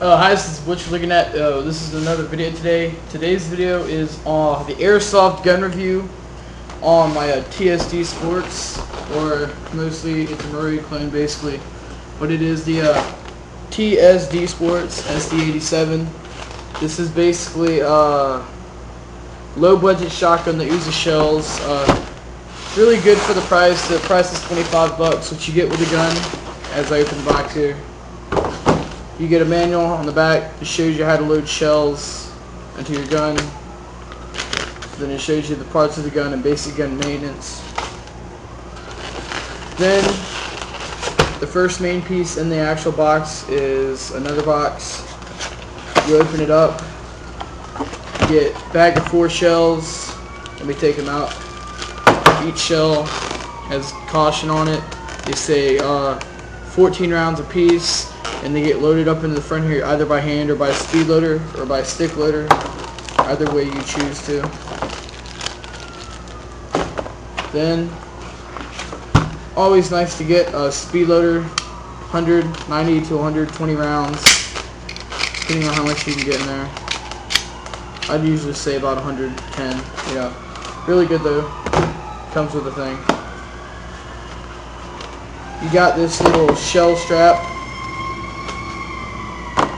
Hi, this is what you're looking at. This is another video today. Today's video is on the airsoft gun review on my TSD Sports, or mostly it's a Murray clone basically. But it is the TSD Sports SD87. This is basically a low budget shotgun that uses shells. Really good for the price. The price is $25. What you get with the gun, as I open the box here, you get a manual on the back that shows you how to load shells into your gun. Then it shows you the parts of the gun and basic gun maintenance. Then the first main piece in the actual box is another box. You open it up, you get a bag of 4 shells. Let me take them out. Each shell has caution on it. They say 14 rounds a piece, and they get loaded up into the front here either by hand or by a speed loader or by a stick loader, either way you choose to. Then, always nice to get a speed loader, 190 to 120 rounds, depending on how much you can get in there. I'd usually say about 110. Yeah, really good though. Comes with a thing. You got this little shell strap.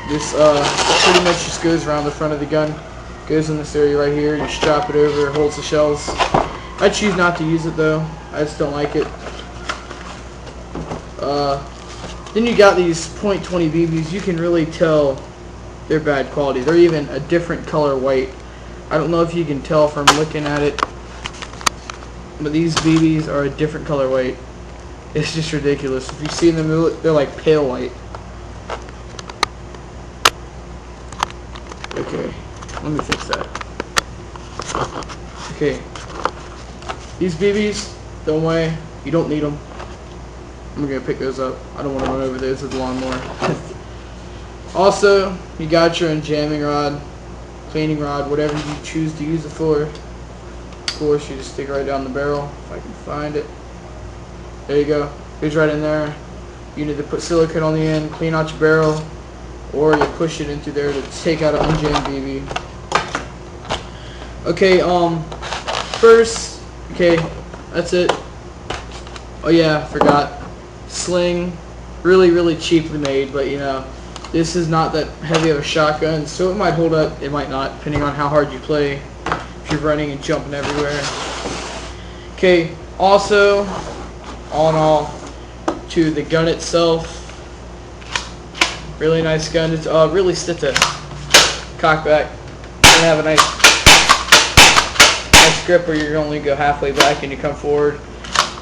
This pretty much just goes around the front of the gun. Goes in this area right here. You strap it over, it holds the shells. I choose not to use it though. I just don't like it. Then you got these .20 BBs. You can really tell they're bad quality. They're even a different color white. I don't know if you can tell from looking at it, but these BBs are a different color white. It's just ridiculous. If you see them, they're like pale white. Okay, let me fix that. Okay, these BBs, don't worry, you don't need them. I'm gonna pick those up. I don't want to run over those with the lawnmower. Also, you got your jamming rod, cleaning rod, whatever you choose to use it for. Of course, you just stick it right down the barrel, if I can find it. There you go. Goes right in there. You need to put silicone on the end, clean out your barrel, or you push it into there to take out an unjammed BB. Okay, first, okay, that's it. Oh yeah, forgot. Sling, really cheaply made, but you know, this is not that heavy of a shotgun, so it might hold up, it might not, depending on how hard you play, if you're running and jumping everywhere. Okay, also, all in all, to the gun itself, really nice gun. It's really stiff to cock back and have a nice grip where you only go halfway back and you come forward,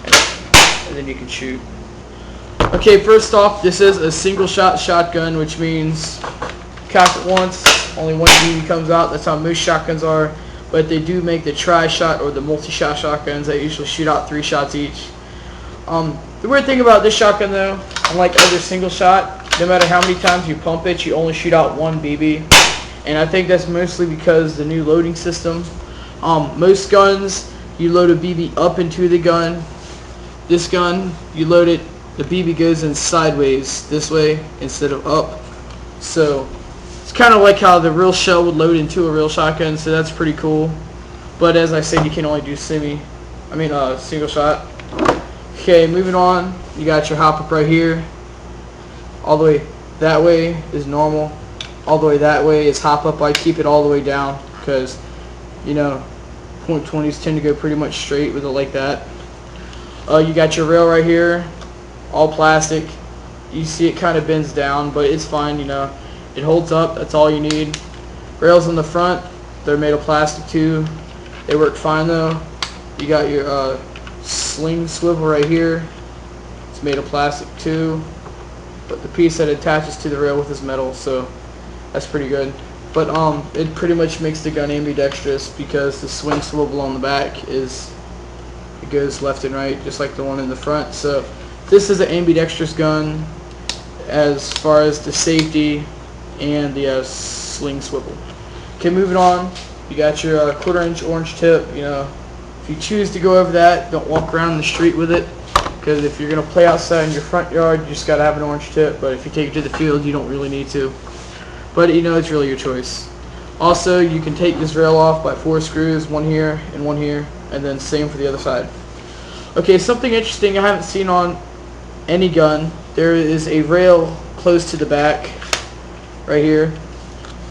and then you can shoot. Okay, first off, this is a single shot shotgun, which means cock it once, only one BB comes out. That's how most shotguns are, but they do make the tri-shot or the multi-shot shotguns that usually shoot out 3 shots each. The weird thing about this shotgun though, unlike other single shot, no matter how many times you pump it, you only shoot out 1 BB. And I think that's mostly because the new loading system. Most guns, you load a BB up into the gun. This gun, you load it, the BB goes in sideways this way instead of up. So it's kind of like how the real shell would load into a real shotgun, so that's pretty cool. But as I said, you can only do single shot. Okay, moving on, you got your hop up right here. All the way that way is normal. All the way that way is hop up. I keep it all the way down because, you know, .20s tend to go pretty much straight with it like that. You got your rail right here, all plastic. You see it kind of bends down, but it's fine, you know. It holds up, that's all you need. Rails on the front, they're made of plastic too. They work fine though. You got your sling swivel right here. It's made of plastic too, but the piece that attaches to the rail with is metal, so that's pretty good. But it pretty much makes the gun ambidextrous because the swing swivel on the back it goes left and right just like the one in the front. So this is an ambidextrous gun as far as the safety and the sling swivel. Okay, moving on, you got your 1/4 inch orange tip. You know, if you choose to go over that, don't walk around the street with it, because if you're going to play outside in your front yard, you just got to have an orange tip, but if you take it to the field, you don't really need to. but it's really your choice. Also, you can take this rail off by 4 screws, one here and one here, and then same for the other side. Okay, something interesting I haven't seen on any gun. There is a rail close to the back, right here.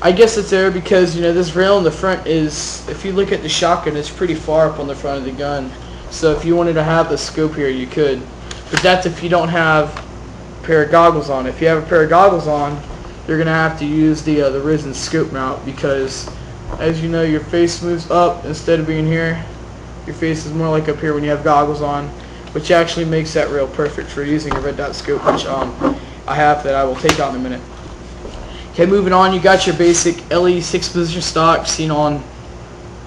I guess it's there because this rail in the front is, if you look at the shotgun, it's pretty far up on the front of the gun. So if you wanted to have the scope here, you could. But that's if you don't have a pair of goggles on. If you have a pair of goggles on, you're gonna have to use the risen scope mount, because as you know, your face moves up instead of being here. Your face is more like up here when you have goggles on, which actually makes that rail perfect for using a red dot scope, which I have that I will take out in a minute. Okay, moving on, you got your basic LE 6-position stock seen on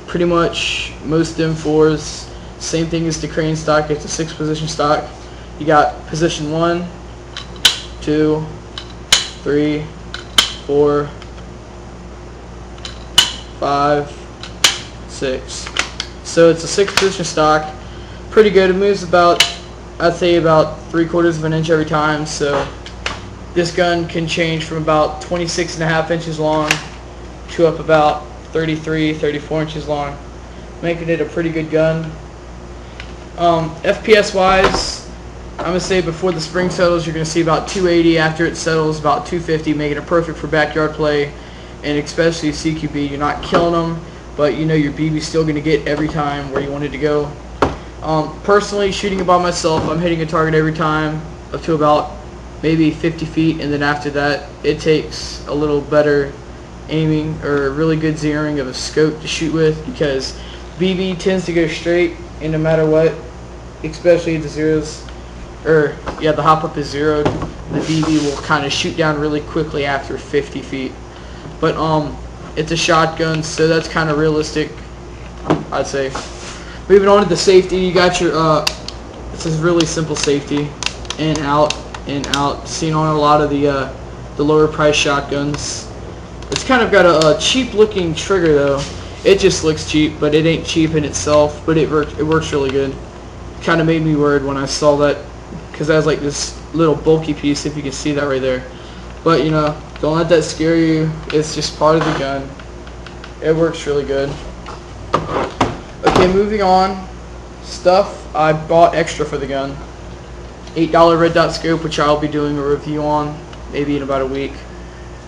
pretty much most M4s. Same thing as the crane stock, it's a 6-position stock. You got position 1, 2, 3, 4, 5, 6. So it's a 6-position stock. Pretty good. It moves about, I'd say about 3/4 of an inch every time. So this gun can change from about 26.5 inches long to up about 33, 34 inches long, making it a pretty good gun. FPS wise, I'm going to say before the spring settles, you're going to see about 280. After it settles, about 250, making it perfect for backyard play, and especially CQB. You're not killing them, but your BB's still going to get every time where you want it to go. Personally, shooting it by myself, I'm hitting a target every time up to about maybe 50 feet, and then after that, it takes a little better aiming or a really good zeroing of a scope to shoot with, because BB tends to go straight, and no matter what, especially if the zeros, or yeah, the hop up is zeroed, the BB will kind of shoot down really quickly after 50 feet. But it's a shotgun, so that's kind of realistic, I'd say. Moving on to the safety, you got your this is really simple safety, in, out, seen on a lot of the lower price shotguns. It's kind of got a cheap looking trigger though. It just looks cheap, but it ain't cheap in itself, but it works really good. Kind of made me worried when I saw that, because I was like this little bulky piece, if you can see that right there. But don't let that scare you. It's just part of the gun. It works really good. Okay, moving on. Stuff I bought extra for the gun. $8 red dot scope, which I'll be doing a review on maybe in about a week,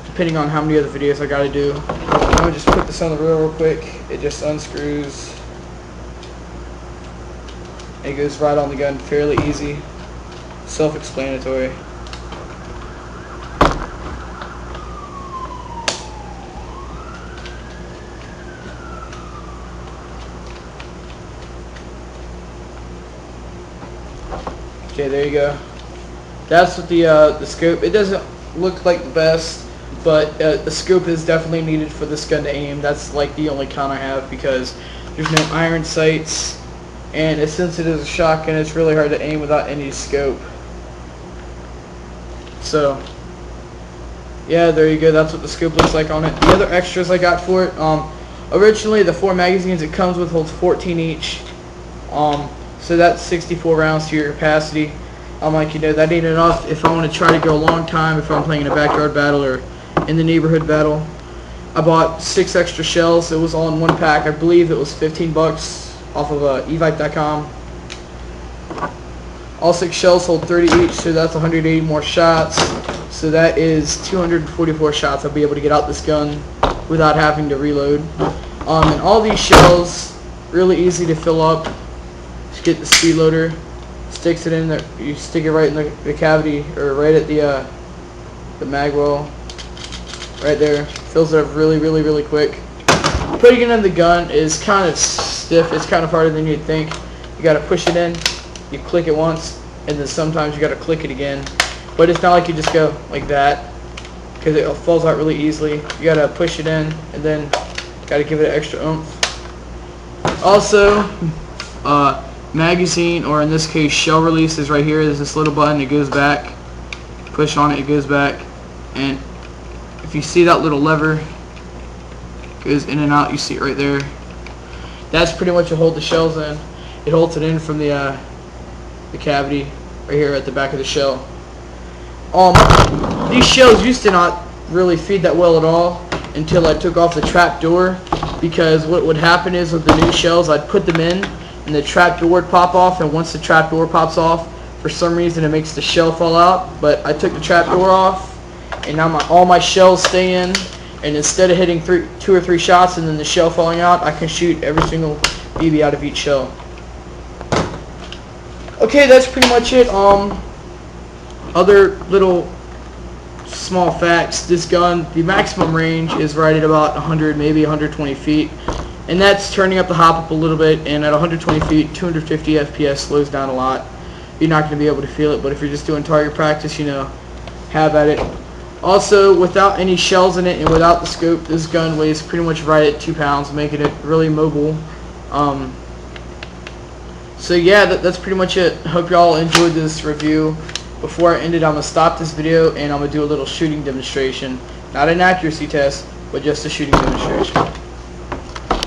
depending on how many other videos I gotta do. I'm gonna just put this on the reel real quick. It just unscrews. It goes right on the gun, fairly easy, self-explanatory. Okay, there you go. That's what the scope. It doesn't look like the best, but the scope is definitely needed for this gun to aim. That's like the only con I have, because there's no iron sights, and since it is a shotgun, it's really hard to aim without any scope. So yeah, there you go. That's what the scope looks like on it. The other extras I got for it, originally the 4 magazines it comes with holds 14 each. So that's 64 rounds to your capacity. I'm like, that ain't enough if I want to try to go a long time, if I'm playing in a backyard battle or in the neighborhood battle. I bought 6 extra shells. It was all in one pack. I believe it was 15 bucks off of evite.com. All 6 shells hold 30 each, so that's 180 more shots. So that is 244 shots I'll be able to get out this gun without having to reload. And all these shells, really easy to fill up. Just get the speed loader, sticks it in there, you stick it right in the cavity, or right at the mag well, right there. Fills it up really quick. Putting it in the gun is kind of stiff. It's kind of harder than you'd think. You got to push it in, you click it once, and then sometimes you got to click it again. But it's not like you just go like that, because it falls out really easily. You got to push it in, and then got to give it an extra oomph. Also, magazine, or in this case shell release, is right here. There's this little button, it goes back. Push on it, it goes back. And if you see that little lever, it goes in and out. You see it right there. That's pretty much what hold the shells in. It holds it in from the cavity right here at the back of the shell. These shells used to not really feed that well at all until I took off the trap door, because what would happen is with the new shells, I'd put them in and the trap door would pop off, and once the trap door pops off, for some reason it makes the shell fall out. But I took the trap door off, and now all my shells stay in, and instead of hitting 2 or 3 shots and then the shell falling out, I can shoot every single BB out of each shell. Okay, that's pretty much it. Other little small facts: this gun, the maximum range is right at about 100, maybe 120 feet, and that's turning up the hop up a little bit. And at 120 feet, 250 FPS slows down a lot. You're not going to be able to feel it, but if you're just doing target practice, you know, have at it. Also, without any shells in it and without the scope, this gun weighs pretty much right at 2 pounds, making it really mobile. So yeah, that's pretty much it. Hope y'all enjoyed this review. Before I end it, I'm going to stop this video and I'm going to do a little shooting demonstration. Not an accuracy test, but just a shooting demonstration.